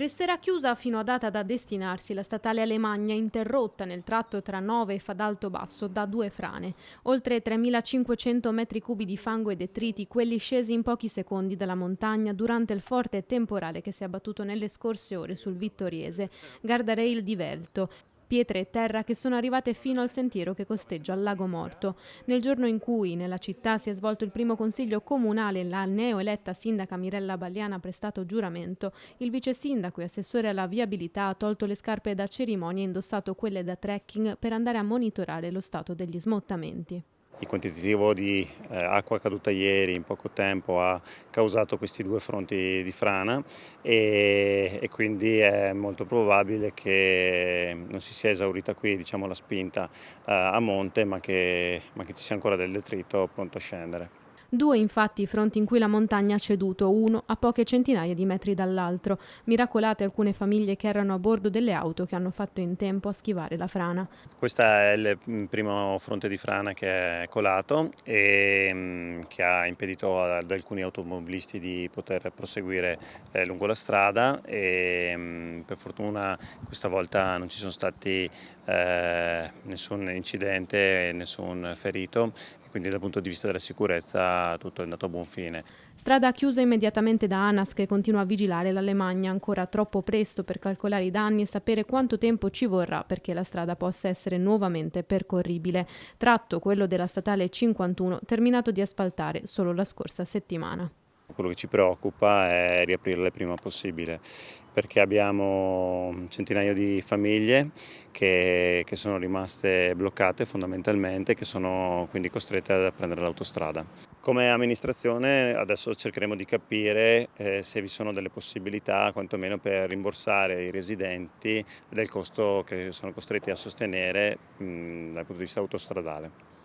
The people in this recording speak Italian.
Resterà chiusa fino a data da destinarsi la statale Alemagna, interrotta nel tratto tra Nove e Fadalto Basso da due frane. Oltre 3.500 metri cubi di fango e detriti, quelli scesi in pochi secondi dalla montagna durante il forte temporale che si è abbattuto nelle scorse ore sul Vittoriese. Guardrail divelto. Pietre e terra che sono arrivate fino al sentiero che costeggia il Lago Morto. Nel giorno in cui nella città si è svolto il primo consiglio comunale, la neoeletta sindaca Mirella Balliana ha prestato giuramento. Il vice sindaco e assessore alla viabilità ha tolto le scarpe da cerimonia e indossato quelle da trekking per andare a monitorare lo stato degli smottamenti. Il quantitativo di acqua caduta ieri in poco tempo ha causato questi due fronti di frana e quindi è molto probabile che non si sia esaurita qui, diciamo, la spinta a monte, ma che ci sia ancora del detrito pronto a scendere. Due infatti i fronti in cui la montagna ha ceduto, uno a poche centinaia di metri dall'altro. Miracolate alcune famiglie che erano a bordo delle auto che hanno fatto in tempo a schivare la frana. Questo è il primo fronte di frana che è colato e che ha impedito ad alcuni automobilisti di poter proseguire lungo la strada e per fortuna questa volta non ci sono stati nessun incidente, nessun ferito, quindi dal punto di vista della sicurezza tutto è andato a buon fine. Strada chiusa immediatamente da ANAS che continua a vigilare l'Alemagna, ancora troppo presto per calcolare i danni e sapere quanto tempo ci vorrà perché la strada possa essere nuovamente percorribile. Tratto, quello della statale 51, terminato di asfaltare solo la scorsa settimana. Quello che ci preoccupa è riaprirla il prima possibile, perché abbiamo centinaia di famiglie che sono rimaste bloccate fondamentalmente, che sono quindi costrette a prendere l'autostrada. Come amministrazione adesso cercheremo di capire se vi sono delle possibilità, quantomeno per rimborsare i residenti del costo che sono costretti a sostenere dal punto di vista autostradale.